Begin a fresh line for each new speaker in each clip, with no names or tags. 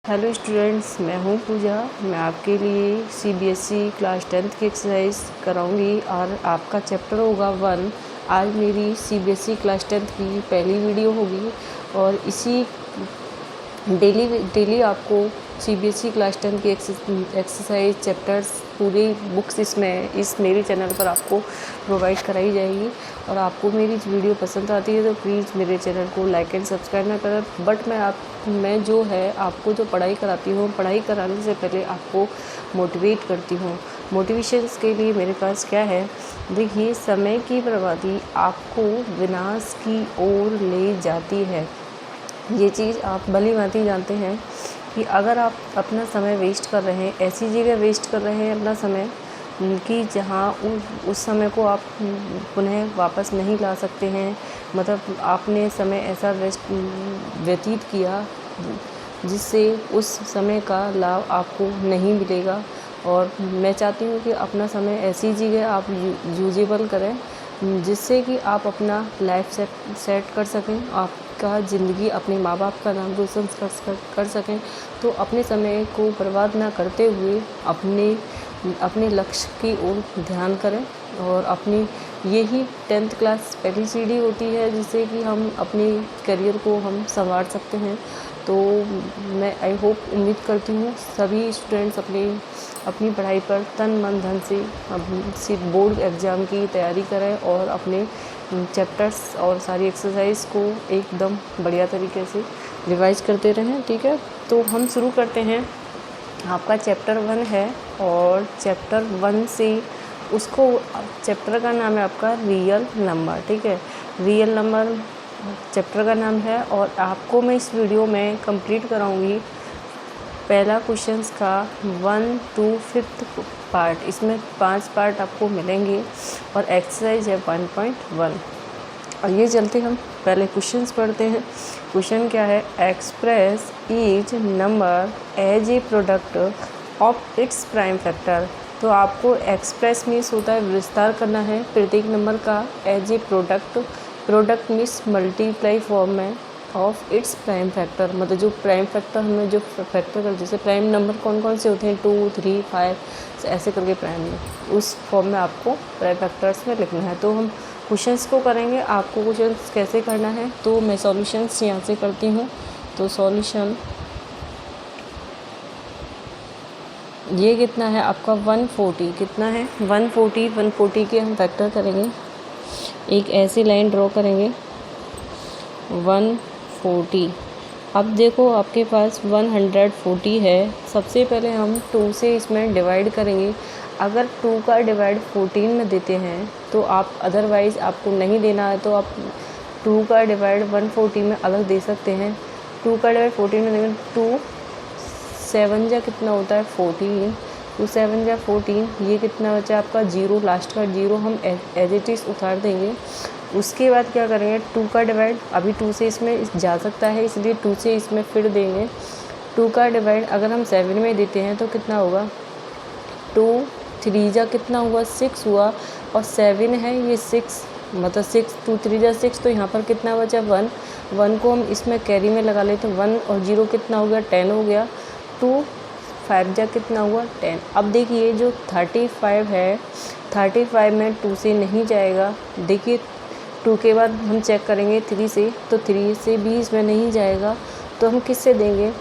Hello students, मैं हूं पूजा। मैं आपके लिए सीबीएसई क्लास 10th की एक्सरसाइज कराऊंगी और आपका चैप्टर होगा 1। आज मेरी सीबीएसई क्लास 10th की पहली वीडियो होगी और इसी डेली आपको सीबीएसई क्लास 10 की एक्सरसाइज चैप्टर्स पूरी बुक्स इस मेरे चैनल पर आपको प्रोवाइड कराई जाएगी। और आपको मेरी वीडियो पसंद आती है तो प्लीज़ मेरे चैनल को लाइक एंड सब्सक्राइब ना करें। बट मैं जो है आपको जो पढ़ाई कराती हूँ, पढ़ाई कराने से पहले आपको मोटिवेट करती हूँ। मोटिवेशंस के लिए मेरे पास क्या है, देखिए, समय की बर्बादी आपको विनाश की ओर ले जाती है। ये चीज़ आप भली भांति जानते हैं कि अगर आप अपना समय वेस्ट कर रहे हैं, ऐसी जगह वेस्ट कर रहे हैं अपना समय कि जहाँ उस समय को आप पुनः वापस नहीं ला सकते हैं। मतलब आपने समय ऐसा व्यतीत किया जिससे उस समय का लाभ आपको नहीं मिलेगा। और मैं चाहती हूँ कि अपना समय ऐसी जगह आप यूजेबल करें जिससे कि आप अपना लाइफ सेट कर सकें, आपका ज़िंदगी अपने माँ बाप का नाम रोशन कर सकें। तो अपने समय को बर्बाद ना करते हुए अपने लक्ष्य की ओर ध्यान करें। और अपनी यही 10th क्लास पहली सीढ़ी होती है जिससे कि हम अपने करियर को हम संवार सकते हैं। तो मैं उम्मीद करती हूँ सभी स्टूडेंट्स अपनी पढ़ाई पर तन मन धन से बोर्ड एग्ज़ाम की तैयारी करें और अपने चैप्टर्स और सारी एक्सरसाइज को एकदम बढ़िया तरीके से रिवाइज करते रहें। ठीक है, तो हम शुरू करते हैं। आपका चैप्टर 1 है और चैप्टर 1 से उसको चैप्टर का नाम है आपका रियल नंबर। ठीक है, रियल नंबर चैप्टर का नाम है और आपको मैं इस वीडियो में कंप्लीट कराऊंगी पहला क्वेश्चंस का 1 to 5th पार्ट। इसमें 5 पार्ट आपको मिलेंगे और एक्सरसाइज है 1.1। और ये चलते हम पहले क्वेश्चंस पढ़ते हैं। क्वेश्चन क्या है, express each number as a product of its prime factor. तो आपको एक्सप्रेस मीन्स होता है विस्तार करना है प्रत्येक नंबर का as a product means multiply form में ऑफ इट्स प्राइम फैक्टर। मतलब जो प्राइम फैक्टर हमें जो फैक्टर कर, जैसे प्राइम नंबर कौन कौन से होते हैं 2, 3, 5 ऐसे करके प्राइम में उस फॉर्म में आपको प्राइम फैक्टर्स में लिखना है। तो हम क्वेश्चंस को करेंगे। आपको क्वेश्चंस कैसे करना है तो मैं सॉल्यूशंस यहाँ से करती हूँ। तो सॉल्यूशन ये कितना है आपका 140, कितना है 140 के हम फैक्टर करेंगे। एक ऐसी लाइन ड्रॉ करेंगे 140। अब देखो आपके पास 140 है। सबसे पहले हम 2 से इसमें डिवाइड करेंगे। अगर 2 का डिवाइड 14 में देते हैं तो आप अदरवाइज़ आपको नहीं देना है तो आप 2 का डिवाइड 140 में अलग दे सकते हैं। 2 का डिवाइड 14 में देंगे 2 7 जा कितना होता है 14, 2 7 जा 14। ये कितना बचा आपका 0, लास्ट का 0 हम एज इट इज़ उतार देंगे। उसके बाद क्या करेंगे 2 का डिवाइड, अभी 2 से इसमें जा सकता है इसलिए 2 से इसमें फिर देंगे। 2 का डिवाइड अगर हम 7 में देते हैं तो कितना होगा 2 3 जा कितना हुआ 6 हुआ और 7 है ये 6, मतलब 6 2 3 जा 6। तो यहाँ पर कितना बचा 1 को हम इसमें कैरी में लगा लेते हैं। 1 और 0 कितना हो गया 10 हो गया। 2 5 जा कितना हुआ 10। अब देखिए जो 35 है 35 में 2 से नहीं जाएगा। देखिए 2 के बाद हम चेक करेंगे 3 से, तो 3 से भी इसमें नहीं जाएगा। तो हम किससे देंगे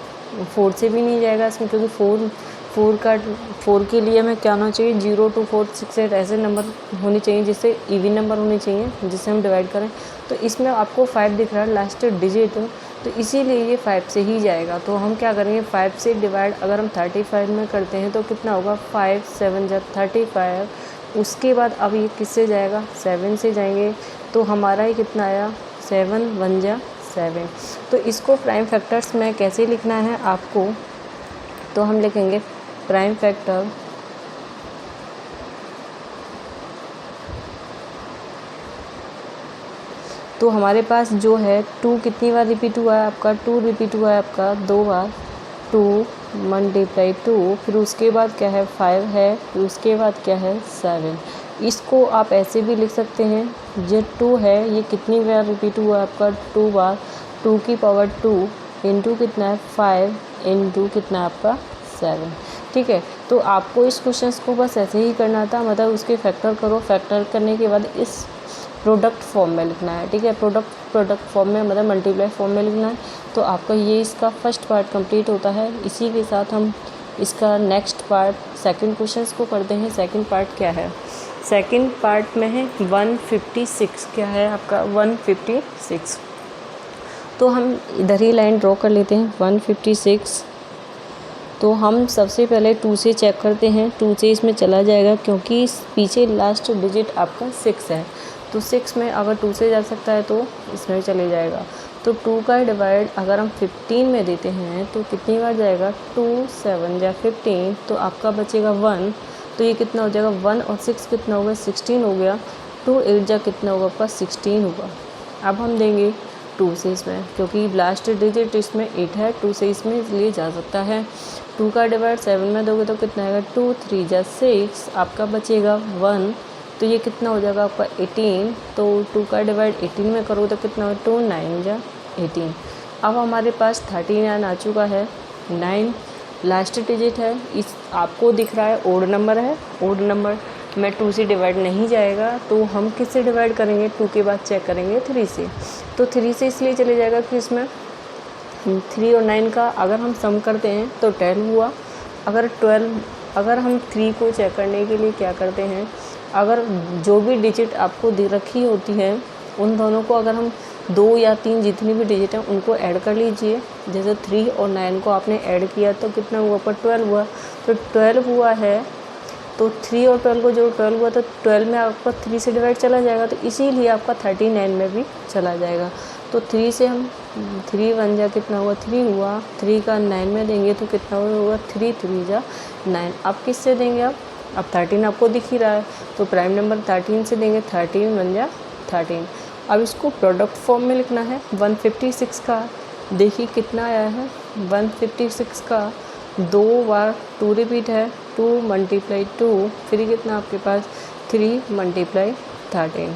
4 से भी नहीं जाएगा इसमें, क्योंकि 4 के लिए हमें क्या होना चाहिए 0 2 4 6 8 ऐसे नंबर होने चाहिए जिससे इवन नंबर होने चाहिए जिससे हम डिवाइड करें। तो इसमें आपको 5 दिख रहा है लास्ट डिजिट, तो इसीलिए ये 5 से ही जाएगा। तो हम क्या करेंगे 5 से डिवाइड अगर हम 35 में करते हैं तो कितना होगा 5 7 जा 35। उसके बाद अब ये किससे जाएगा 7 से जाएंगे। तो हमारा ये कितना आया 7 1 जा 7। तो इसको प्राइम फैक्टर्स में कैसे लिखना है आपको, तो हम लिखेंगे प्राइम फैक्टर तो हमारे पास जो है 2 कितनी बार रिपीट हुआ है आपका 2 रिपीट हुआ है आपका 2 बार। 2 मल्टीप्लाई 2, फिर उसके बाद क्या है 5 है, फिर उसके बाद क्या है 7। इसको आप ऐसे भी लिख सकते हैं, ये 2 है ये कितनी बार रिपीट हुआ है आपका 2 बार। 2 की पावर 2 इंटू कितना है 5 इनटू कितना आपका 7। ठीक है, तो आपको इस क्वेश्चन को बस ऐसे ही करना था, मतलब उसके फैक्टर करो, फैक्टर करने के बाद इस प्रोडक्ट फॉर्म में लिखना है। ठीक है, प्रोडक्ट फॉर्म में मतलब मल्टीप्लाई फॉर्म में लिखना है। तो आपका ये इसका फर्स्ट पार्ट कंप्लीट होता है। इसी के साथ हम इसका नेक्स्ट पार्ट सेकंड क्वेश्चन को करते हैं। सेकंड पार्ट क्या है? सेकंड पार्ट में है 156। क्या है आपका 156? तो हम इधर ही लाइन ड्रॉ कर लेते हैं 156। तो हम सबसे पहले 2 से चेक करते हैं, 2 से इसमें चला जाएगा क्योंकि पीछे लास्ट डिजिट आपका 6 है। तो 6 में अगर 2 से जा सकता है तो इसमें चले जाएगा। तो 2 का डिवाइड अगर हम 15 में देते हैं तो कितनी बार जाएगा? 2 7 या 15, तो आपका बचेगा 1। तो ये कितना हो जाएगा? 1 और 6 कितना होगा? 16 हो गया। 2 8 जा कितना होगा आपका? 16 होगा। अब हम देंगे 2 से इसमें, क्योंकि लास्ट डिजिट इसमें 8 है, 2 से इसमें इसलिए जा सकता है। 2 का डिवाइड 7 में दोगे तो कितना आएगा? 2 3 जा 6, आपका बचेगा 1। तो ये कितना हो जाएगा आपका 18। तो 2 का डिवाइड 18 में करो तो कितना हो? 2 9 जा 18। अब हमारे पास 39 आ चुका है। 9 लास्ट डिजिट है, इस आपको दिख रहा है ओड नंबर है, ओड नंबर में 2 से डिवाइड नहीं जाएगा। तो हम किससे डिवाइड करेंगे? 2 के बाद चेक करेंगे 3 से। तो 3 से इसलिए चले जाएगा कि इसमें 3 और 9 का अगर हम सम करते हैं तो 12 हुआ। अगर हम 3 को चेक करने के लिए क्या करते हैं, अगर जो भी डिजिट आपको दे रखी होती है उन दोनों को अगर हम 2 या 3 जितनी भी डिजिट हैं उनको ऐड कर लीजिए। जैसे 3 और 9 को आपने ऐड किया तो कितना हुआ? पर 12 हुआ। तो 12 हुआ है, तो 3 और 12 को जो 12 हुआ तो 12 में आपका 3 से डिवाइड चला जाएगा, तो इसीलिए आपका 39 में भी चला जाएगा। तो 3 से हम 3 1 जा कितना हुआ? 3 हुआ। 3 का 9 में देंगे तो कितना होगा? 3 3 जा 9। अब किससे देंगे? अब 13 आपको दिख ही रहा है, तो प्राइम नंबर 13 से देंगे। 13 1 जा 13। अब इसको प्रोडक्ट फॉर्म में लिखना है 156 का। देखिए कितना आया है 156 का। 2 बार 2 रिपीट है, 2 × 2, फिर कितना आपके पास 3 × 13।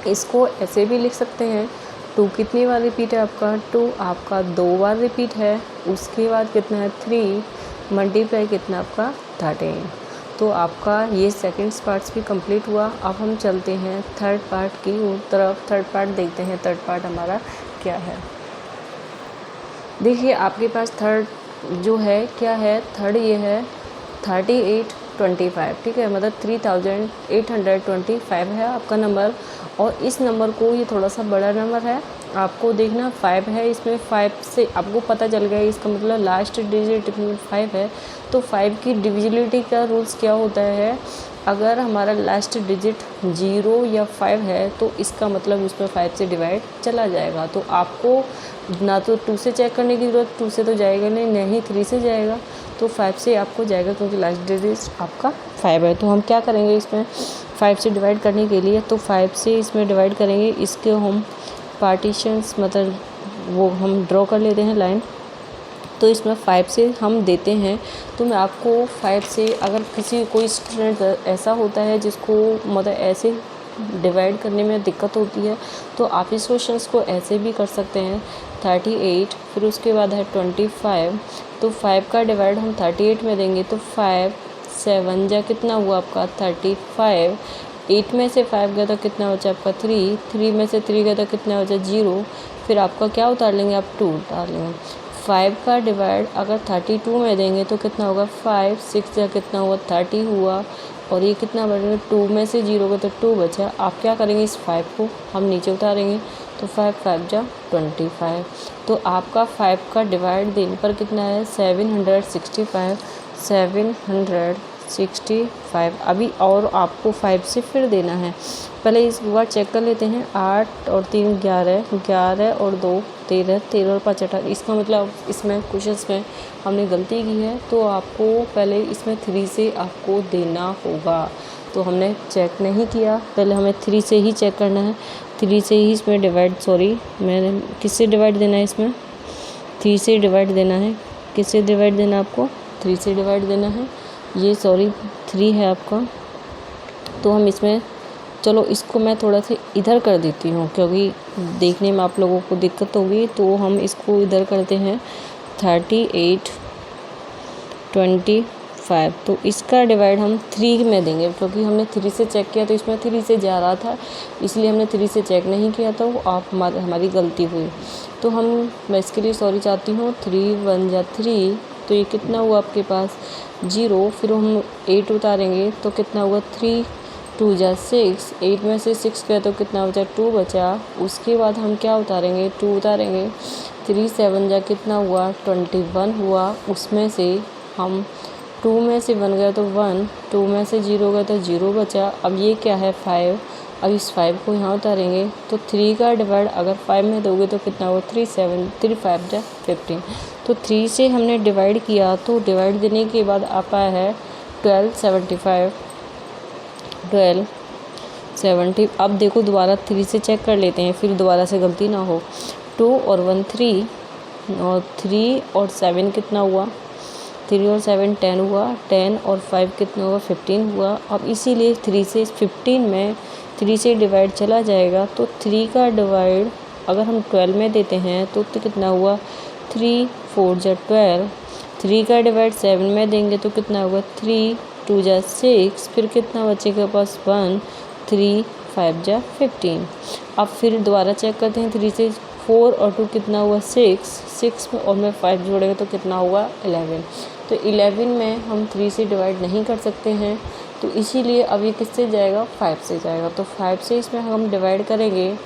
इसको ऐसे भी लिख सकते हैं, 2 कितनी बार रिपीट है आपका? 2 आपका 2 बार रिपीट है। उसके बाद कितना है? 3 मल्टीप्लाई कितना आपका? 13। तो आपका ये सेकंड पार्ट्स भी कंप्लीट हुआ। अब हम चलते हैं थर्ड पार्ट की तरफ। थर्ड पार्ट देखते हैं, थर्ड पार्ट हमारा क्या है। देखिए आपके पास थर्ड जो है क्या है? थर्ड ये है 3825। ठीक है, मतलब 3825 है आपका नंबर। और इस नंबर को, ये थोड़ा सा बड़ा नंबर है, आपको देखना 5 है इसमें। 5 से आपको पता चल गया, इसका मतलब लास्ट डिजिट 5 है। तो 5 की डिविजिबिलिटी का रूल्स क्या होता है? अगर हमारा लास्ट डिजिट 0 या 5 है तो इसका मतलब उसमें 5 से डिवाइड चला जाएगा। तो आपको ना तो 2 से चेक करने की ज़रूरत, 2 से तो जाएगा नहीं 3 से जाएगा, तो 5 से आपको जाएगा क्योंकि लास्ट डिजिट आपका 5 है। तो हम क्या करेंगे इसमें 5 से डिवाइड करने के लिए? तो 5 से इसमें डिवाइड करेंगे। इसके हम पार्टीशंस मतलब वो हम ड्रॉ कर लेते हैं लाइन। तो इसमें 5 से हम देते हैं। तो मैं आपको 5 से, अगर कोई स्टूडेंट ऐसा होता है जिसको मतलब ऐसे डिवाइड करने में दिक्कत होती है, तो आप इस क्वेश्चंस को ऐसे भी कर सकते हैं। 38 फिर उसके बाद है 25। तो 5 का डिवाइड हम 38 में देंगे तो 5 7 जा कितना हुआ आपका? 35। 8 में से 5 गया तो कितना बचा आपका? 3। 3 में से 3 गया तो कितना बचा? 0। फिर आपका क्या उतार लेंगे आप? 2 उतार लेंगे। 5 का डिवाइड अगर 32 में देंगे तो कितना होगा? 5 6 या कितना हुआ? 30 हुआ। और ये कितना बचेगा? 2 में से 0 गया तो 2 बचा। आप क्या करेंगे? इस 5 को हम नीचे उतारेंगे तो 5 5 जा 25। तो आपका 5 का डिवाइड देने पर कितना है? 765। 765। अभी और आपको 5 से फिर देना है। पहले इस बार चेक कर लेते हैं। 8 और 3 11, 11 और 2 13, 13 और 5 18। इसका मतलब इसमें क्वेश्चंस में हमने गलती की है, तो आपको पहले इसमें 3 से आपको देना होगा। तो हमने चेक नहीं किया, पहले हमें 3 से ही चेक करना है। 3 से ही इसमें डिवाइड, मैंने किससे डिवाइड देना है? इसमें 3 से डिवाइड देना है। किससे डिवाइड देना आपको? 3 से डिवाइड देना है। ये 3 है आपका। तो हम इसमें, चलो इसको मैं थोड़ा सा इधर कर देती हूँ क्योंकि देखने में आप लोगों को दिक्कत होगी, तो हम इसको इधर करते हैं। 38 25। तो इसका डिवाइड हम 3 में देंगे, क्योंकि हमने 3 से चेक किया तो इसमें 3 से जा रहा था, इसलिए हमने 3 से चेक नहीं किया, तो आप हमारी गलती हुई। तो मैं इसके लिए सॉरी चाहती हूँ। 3 1 जा 3, तो ये कितना हुआ आपके पास 0। फिर हम 8 उतारेंगे तो कितना हुआ 3 2 जा 6, 8 में से 6 गया तो कितना बचा 2 बचा। उसके बाद हम क्या उतारेंगे 2 उतारेंगे। 3 7 जा कितना हुआ 21 हुआ। उसमें से हम 2 में से 1 गया तो 1, 2 में से 0 गया तो 0 बचा। अब ये क्या है 5। अब इस 5 को यहाँ उतारेंगे तो 3 का डिवाइड अगर 5 में दोगे तो कितना हुआ 3 7 3 5 जा 15। तो 3 से हमने डिवाइड किया, तो डिवाइड देने के बाद आता है 12 70। अब देखो दोबारा 3 से चेक कर लेते हैं, फिर दोबारा से गलती ना हो। 2 और 1 3, और 3 और 7 कितना हुआ 3 और 7 10 हुआ। 10 और 5 कितना हुआ 15 हुआ। अब इसीलिए 3 से 15 में 3 से डिवाइड चला जाएगा, तो 3 का डिवाइड अगर हम 12 में देते हैं तो कितना हुआ 3 4 जा 12। 3 का डिवाइड 7 में देंगे तो कितना होगा 3 2 जा 6। फिर कितना बचेगा पास 1 3 5 जा 15। अब फिर दोबारा चेक करते हैं 3 से 4 और 2 कितना हुआ 6 में, और में 5 जोड़ेंगे तो कितना हुआ 11। तो 11 में हम 3 से डिवाइड नहीं कर सकते हैं, तो इसीलिए अब ये किससे जाएगा 5 से जाएगा। तो 5 से इसमें हम डिवाइड करेंगे।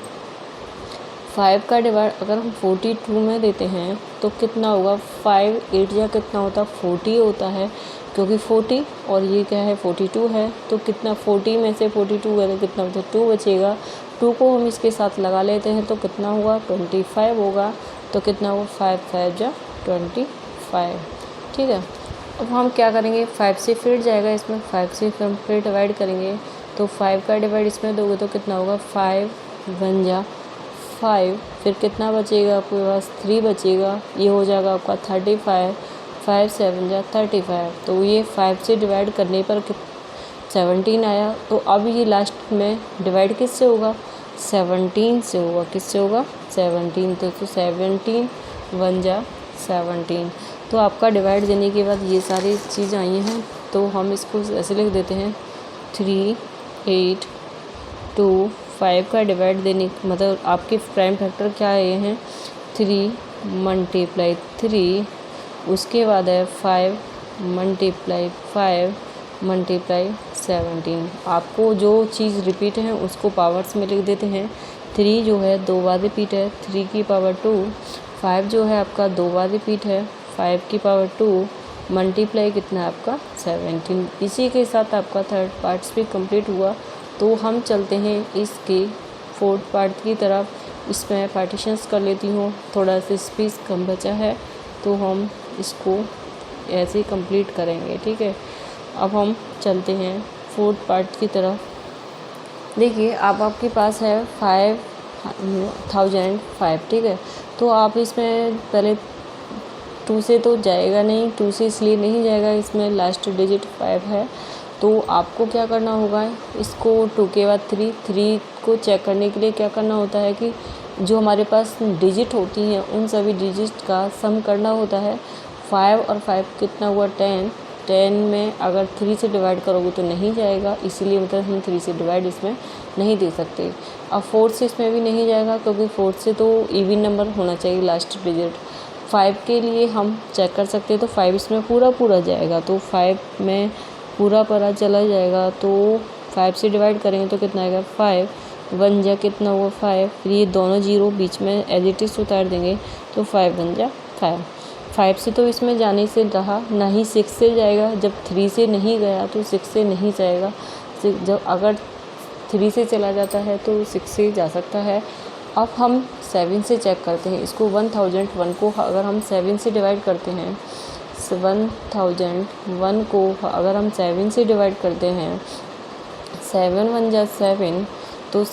5 का डिवाइड अगर हम 42 में देते हैं तो कितना होगा 5 8 या कितना होता है 40 होता है, क्योंकि 40 और ये क्या है 42 है। तो कितना 40 में से 42 गया तो कितना बचा 2 बचेगा। 2 को हम इसके साथ लगा लेते हैं तो कितना हुआ 25 होगा। तो कितना हुआ 5 5 जा 25। ठीक है। अब हम क्या करेंगे 5 से फिर जाएगा इसमें, 5 से हम फिर डिवाइड करेंगे। तो 5 का डिवाइड इसमें दोगे तो कितना होगा 5 1 जा 5। फिर कितना बचेगा आपके पास 3 बचेगा। ये हो जाएगा आपका 35। 5 7 जा 35। तो ये 5 से डिवाइड करने पर 17 आया। तो अब ये लास्ट में डिवाइड किससे होगा 17 से होगा। किससे होगा 17। तो 17 1 जा 17। तो आपका डिवाइड देने के बाद ये सारी चीज़ आई हैं, तो हम इसको ऐसे लिख देते हैं 3 8 2 5 का डिवाइड देने मतलब आपके प्राइम फैक्टर क्या है ये हैं 3 × 3। उसके बाद है 5 × 5 × 17। आपको जो चीज़ रिपीट है उसको पावर्स में लिख देते हैं। 3 जो है 2 बार रिपीट है 3 की पावर 2। 5 जो है आपका 2 बार रिपीट है 5 की पावर 2 मल्टीप्लाई कितना है आपका 17। इसी के साथ आपका थर्ड पार्ट्स भी कंप्लीट हुआ। तो हम चलते हैं इसके फोर्थ पार्ट की तरफ। इसमें पार्टीशंस कर लेती हूँ, थोड़ा सा स्पेस कम बचा है तो हम इसको ऐसे ही कंप्लीट करेंगे। ठीक है। अब हम चलते हैं फोर्थ पार्ट की तरफ। देखिए अब आपके पास है 5005। ठीक है। तो आप इसमें पहले 2 से तो जाएगा नहीं, 2 से इसलिए नहीं जाएगा, इसमें लास्ट डिजिट 5 है। तो आपको क्या करना होगा इसको 2 के बाद 3 को चेक करने के लिए क्या करना होता है कि जो हमारे पास डिजिट होती हैं उन सभी डिजिट का सम करना होता है। 5 और 5 कितना हुआ 10 में अगर 3 से डिवाइड करोगे तो नहीं जाएगा, इसीलिए मतलब हम 3 से डिवाइड इसमें नहीं दे सकते। अब 4 से इसमें भी नहीं जाएगा, क्योंकि 4 से तो इवन नंबर होना चाहिए लास्ट डिजिट। 5 के लिए हम चेक कर सकते हैं, तो 5 इसमें पूरा जाएगा, तो 5 में पूरा चला जाएगा। तो 5 से डिवाइड करेंगे तो कितना आएगा 5 1 जा कितना हुआ 5। फिर ये दोनों जीरो बीच में एज इट इज़ उतार देंगे तो 5 1 जा 5। 5 से तो इसमें जाने से रहा ना ही 6 से जाएगा। जब 3 से नहीं गया तो 6 से नहीं जाएगा। जब अगर 3 से चला जाता है तो 6 से जा सकता है। अब हम 7 से चेक करते हैं इसको। 1001 को अगर हम 7 से डिवाइड करते हैं, 1001 को अगर हम 7 से डिवाइड करते हैं, 7 1 जा 7। तो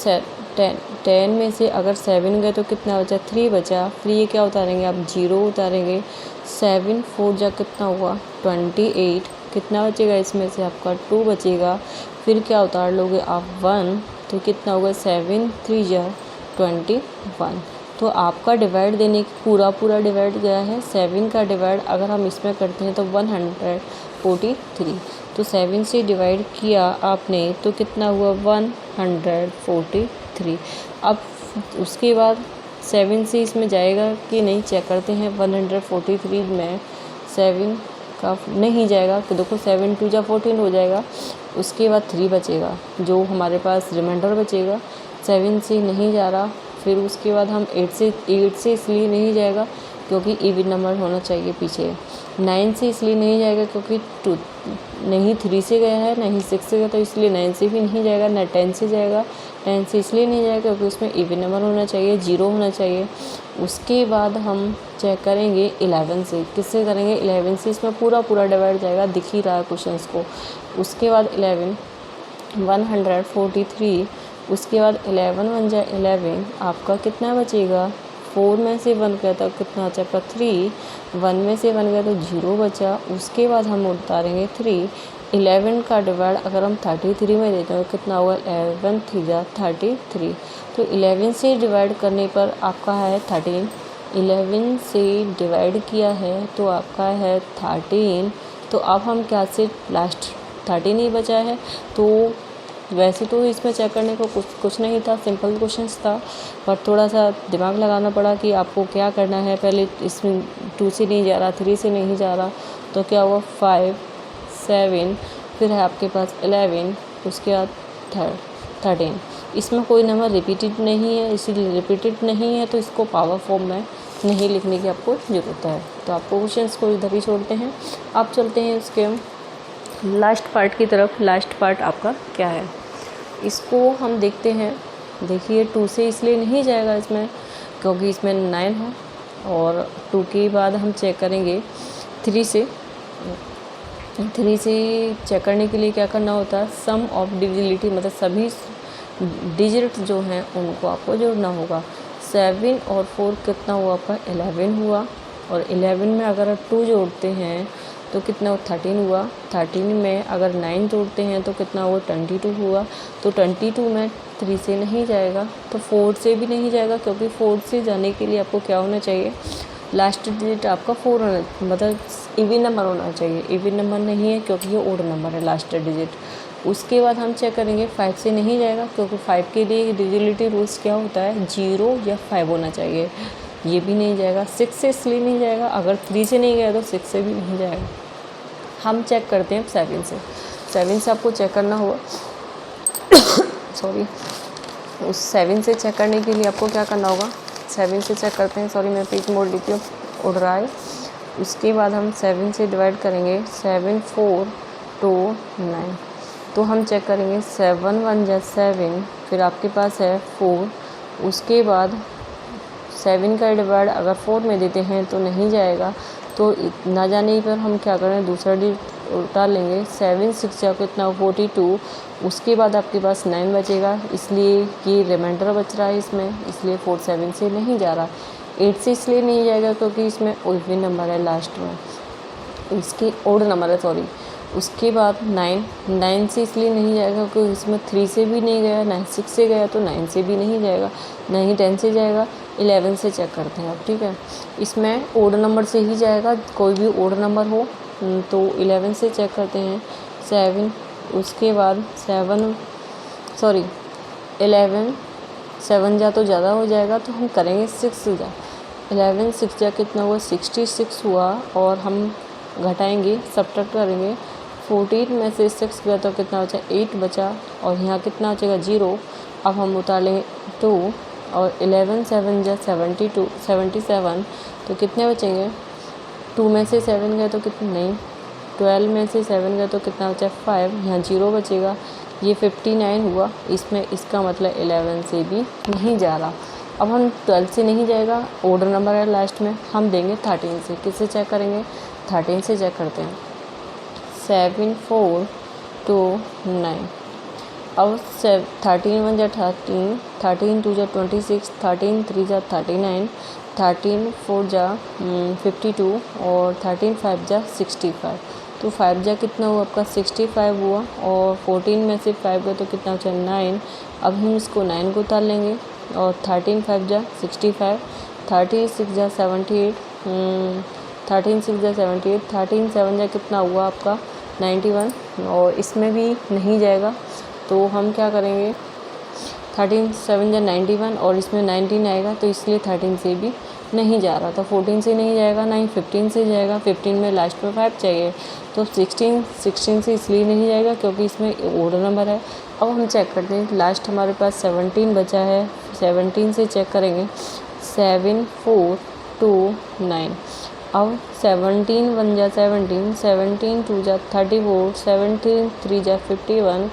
10 में से अगर 7 गए तो कितना बचा 3 बचा। फिर ये क्या उतारेंगे आप 0 उतारेंगे। 7 4 जा कितना हुआ 28। कितना बचेगा इसमें से आपका 2 बचेगा। फिर क्या उतार लोगे आप 1, तो कितना होगा 7 3 जा 21। तो आपका डिवाइड देने की पूरा डिवाइड गया है। 7 का डिवाइड अगर हम इसमें करते हैं तो 143। तो 7 से डिवाइड किया आपने तो कितना हुआ 143। अब उसके बाद 7 से इसमें जाएगा कि नहीं चेक करते हैं। 143 में 7 का नहीं जाएगा तो देखो 7 2 जा 14 हो जाएगा। उसके बाद 3 बचेगा, जो हमारे पास रिमाइंडर बचेगा। 7 से नहीं जा रहा। फिर उसके बाद हम 8 से इसलिए नहीं जाएगा क्योंकि इवन नंबर होना चाहिए पीछे। 9 से इसलिए नहीं जाएगा क्योंकि 3 से गया है, नहीं 6 से गया, तो इसलिए 9 से भी नहीं जाएगा। ना 10 से जाएगा। 10 से इसलिए नहीं जाएगा क्योंकि उसमें इवन नंबर होना चाहिए, 0 होना चाहिए। उसके बाद हम चेक करेंगे 11 से। किससे करेंगे? 11 से। इसमें पूरा डिवाइड जाएगा, दिख ही रहा है क्वेश्चन को। उसके बाद 11 143। उसके बाद 11 1 जा 11, आपका कितना बचेगा? 4 में से 1 गया तो कितना बचा आपका 3। 1 में से 1 गया तो 0 बचा। उसके बाद हम उतारेंगे 3। 11 का डिवाइड अगर हम 33 में देते हैं तो कितना होगा? 11 3 जा 33। तो 11 से डिवाइड करने पर आपका है 13। 11 से डिवाइड किया है तो आपका है 13। तो अब हम क्या से लास्ट 13 ही बचा है। तो वैसे तो इसमें चेक करने को कुछ नहीं था, सिंपल क्वेश्चंस था, पर थोड़ा सा दिमाग लगाना पड़ा कि आपको क्या करना है। पहले इसमें 2 से नहीं जा रहा, 3 से नहीं जा रहा, तो क्या हुआ 5 7, फिर है आपके पास 11, उसके बाद 13। इसमें कोई नंबर रिपीटेड नहीं है, इसीलिए रिपीटेड नहीं है तो इसको पावर फॉर्म में नहीं लिखने की आपको ज़रूरत है। तो आपको क्वेश्चंस को इधर ही छोड़ते हैं। आप चलते हैं इसके लास्ट पार्ट की तरफ। लास्ट पार्ट आपका क्या है इसको हम देखते हैं। देखिए 2 से इसलिए नहीं जाएगा इसमें क्योंकि इसमें 9 है, और 2 के बाद हम चेक करेंगे 3 से। 3 से चेक करने के लिए क्या करना होता है? सम ऑफ डिविजिबिलिटी, मतलब सभी डिजिट जो हैं उनको आपको जोड़ना होगा। 7 और 4 कितना हुआ आपका? 11 हुआ। और 11 में अगर 2 जोड़ते हैं तो कितना 13 हुआ। 13 में अगर 9 जोड़ते हैं तो कितना हुआ? 22 हुआ। तो 22 में 3 से नहीं जाएगा, तो 4 से भी नहीं जाएगा क्योंकि 4 से जाने के लिए आपको क्या होना चाहिए? लास्ट डिजिट आपका 4 होना, मतलब इवन नंबर होना चाहिए। इवन नंबर नहीं है क्योंकि ये ओड नंबर है लास्ट डिजिट। उसके बाद हम चेक करेंगे 5 से नहीं जाएगा क्योंकि 5 के लिए डिजिबिलिटी रूल्स क्या होता है? 0 या 5 होना चाहिए, ये भी नहीं जाएगा। 6 से इसलिए नहीं जाएगा, अगर 3 से नहीं गया तो 6 से भी नहीं जाएगा। हम चेक करते हैं 7 से। 7 से आपको चेक करना होगा सॉरी, उस 7 से चेक करने के लिए आपको क्या करना होगा? 7 से चेक करते हैं, सॉरी मैं पेज मोड़ लेती हूँ, उड़ रहा है। उसके बाद हम 7 से डिवाइड करेंगे। 7 4 2 9। तो हम चेक करेंगे 7 1 जा 7, फिर आपके पास है 4। उसके बाद 7 का डिवाइड अगर 4 में देते हैं तो नहीं जाएगा, तो ना जाने पर हम क्या करें? दूसरा डिजिट उल्टा लेंगे। 7 6 जा कितना 42। उसके बाद आपके पास 9 बचेगा, इसलिए कि रिमाइंडर बच रहा है इसमें, इसलिए 4 7 से नहीं जा रहा। 8 से इसलिए नहीं जाएगा क्योंकि इसमें इवन नंबर है लास्ट में, इसकी ओड नंबर है सॉरी। उसके बाद 9 से इसलिए नहीं जाएगा क्योंकि इसमें 3 से भी नहीं गया, 6 से गया तो 9 से भी नहीं जाएगा, नहीं 10 से जाएगा। 11 से चेक करते हैं आप, ठीक है। इसमें ओड नंबर से ही जाएगा, कोई भी ओड नंबर हो। तो 11 से चेक करते हैं 7। उसके बाद 11 7 जा तो ज़्यादा हो जाएगा, तो हम करेंगे 6 जा। 11 6 जा कितना हुआ? 66 हुआ। और हम घटाएंगे, सब्ट्रैक्ट करेंगे। 14 में से 6 गया तो कितना बचा? 8 बचा। और यहाँ कितना बचेगा? 0। अब हम उतार लेंगे 2। और 11 7 जा 77, तो कितने बचेंगे? 2 में से 7 गए तो कितने? नहीं, 12 में से 7 गए तो कितना बचा? 5। यहाँ 0 बचेगा। ये 59 हुआ। इसमें इसका मतलब 11 से भी नहीं जा रहा। अब हम 12 से नहीं जाएगा, ऑर्डर नंबर है लास्ट में, हम देंगे 13 से। किससे चेक करेंगे? 13 से चेक करते हैं। 7 4 2 9। अब 13 1 जा 13, 13 2 जा 26, 13 3 जा 39, 13 4 जा 52 और 13 5 जा 65। तो 5 जा कितना हुआ आपका? 65 हुआ। और 14 में से 5 गया तो कितना बचा? 9। अब हम इसको 9 को उतार लेंगे। और 13 5 जा 65, 36 जा 78, 13 6 जा 78, 13 7 जा कितना हुआ आपका 91, और इसमें भी नहीं जाएगा तो हम क्या करेंगे, 13 7 जा 91 और इसमें 19 आएगा तो इसलिए 13 से भी नहीं जा रहा, तो 14 से नहीं जाएगा, ना ही 15 से जाएगा, 15 में लास्ट में 5 चाहिए, तो 16 से इसलिए नहीं जाएगा क्योंकि इसमें ओड नंबर है। अब हम चेक करते हैं, लास्ट हमारे पास 17 बचा है, 17 से चेक करेंगे 7 4 2 9। अब 17 1 जा 17, 17 2 जा 34, 17 3 जा 51,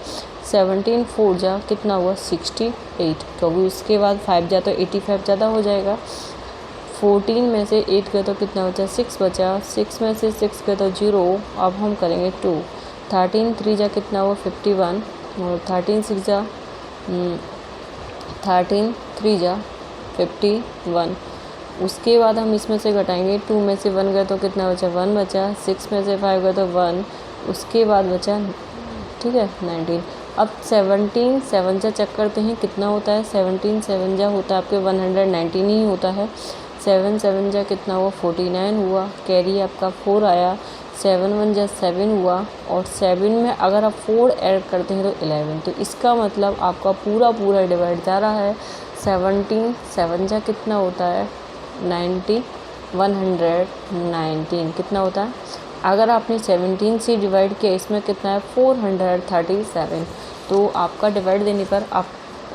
17 4 जा कितना हुआ 68, क्योंकि उसके बाद 5 जा तो 85 ज़्यादा हो जाएगा। 14 में से 8 गए तो कितना बचा 6 बचा, 6 में से 6 गए तो 0, अब हम करेंगे 2, 13 3 जा कितना हुआ 51, और 13 6 जा 13 3 जा 51। उसके बाद हम इसमें से घटाएंगे, 2 में से 1 गए तो कितना बचा 1 बचा, 6 में से 5 गए तो 1, उसके बाद बचा ठीक है 19। अब 17 7 जा चेक करते हैं कितना होता है, 17 7 जा होता है आपके 119 ही होता है, 7 7 जा कितना हुआ 49 हुआ, कैरी आपका 4 आया, 7 1 जा 7 हुआ, और 7 में अगर आप 4 ऐड करते हैं तो 11, तो इसका मतलब आपका पूरा डिवाइड जा रहा है। 17 7 जा कितना होता है 90, 119 कितना होता है, अगर आपने 17 से डिवाइड किया इसमें कितना है 437, तो आपका डिवाइड देने पर आप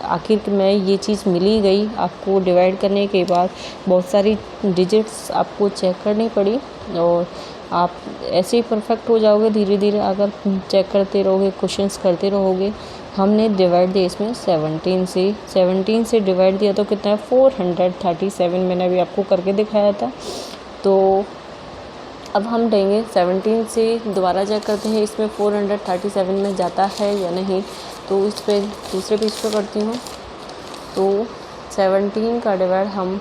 आखिर में ये चीज़ मिली गई। आपको डिवाइड करने के बाद बहुत सारी डिजिट्स आपको चेक करनी पड़ी, और आप ऐसे ही परफेक्ट हो जाओगे धीरे धीरे अगर चेक करते रहोगे, क्वेश्चंस करते रहोगे। हमने डिवाइड दिया इसमें 17 से डिवाइड दिया तो कितना है 437, मैंने अभी आपको करके दिखाया था। तो अब हम देंगे 17 से दोबारा चेक करते हैं इसमें 437 में जाता है या नहीं, तो इस पे दूसरे पेज पे करती हूँ। तो 17 का डिवाइड हम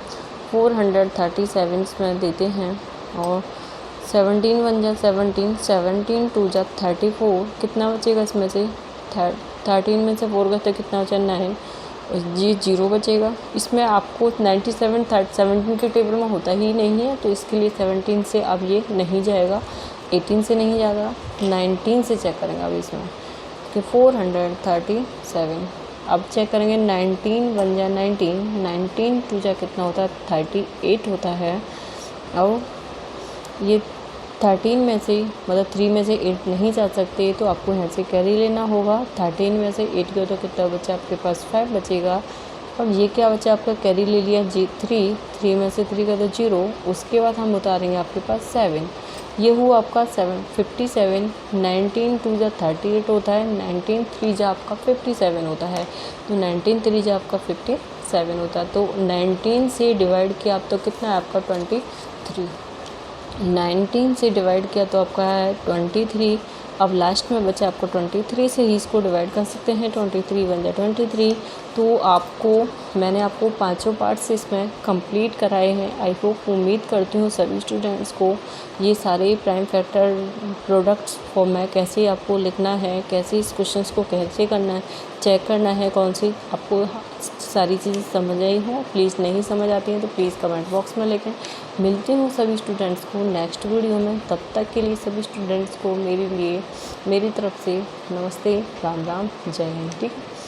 437 में देते हैं, और 17 1 जा 17, 17 2 जा 34, कितना बचेगा इसमें से 13 में से 4 गए तो कितना बचा 9, ये 0 बचेगा। इसमें आपको 97 17 के टेबल में होता ही नहीं है, तो इसके लिए 17 से अब ये नहीं जाएगा, 18 से नहीं जाएगा, 19 से चेक करेंगे अब इसमें कि 437। अब चेक करेंगे 19 1 जा 19, 19 2 जा कितना होता है 38 होता है। अब ये 13 में से मतलब 3 में से 8 नहीं जा सकते, तो आपको यहाँ से कैरी लेना होगा। 13 में से 8 गया तो कितना बचा आपके पास 5 बचेगा। अब ये क्या बचा आपका कैरी ले लिया जी 3 में से 3 का तो 0, उसके बाद हम उतारेंगे आपके पास 7, ये हुआ आपका 57। 19 2 जा 38 होता है, 19 3 जा आपका 57 होता है, तो 19 3 जा आपका 57 होता है। तो 19 से डिवाइड किया आप तो कितना है आपका 23, 19 से डिवाइड किया तो आपका है 23। अब लास्ट में बचा आपको 23 से ही इसको डिवाइड कर सकते हैं, 23 1 जा 23। तो आपको मैंने आपको पांचों पार्ट्स इसमें कंप्लीट कराए हैं। आई होप उम्मीद करती हूँ सभी स्टूडेंट्स को ये सारे प्राइम फैक्टर प्रोडक्ट्स फॉर्म में कैसे आपको लिखना है, कैसे इस क्वेश्चंस को कैसे करना है, चेक करना है कौन सी, आपको सारी चीज़ें समझ आई हो। प्लीज़ नहीं समझ आती हैं तो प्लीज़ कमेंट बॉक्स में लिखें। मिलती हूँ सभी स्टूडेंट्स को नेक्स्ट वीडियो में, तब तक के लिए सभी स्टूडेंट्स को मेरी तरफ से नमस्ते, राम राम, जय हिंद। ठीक है।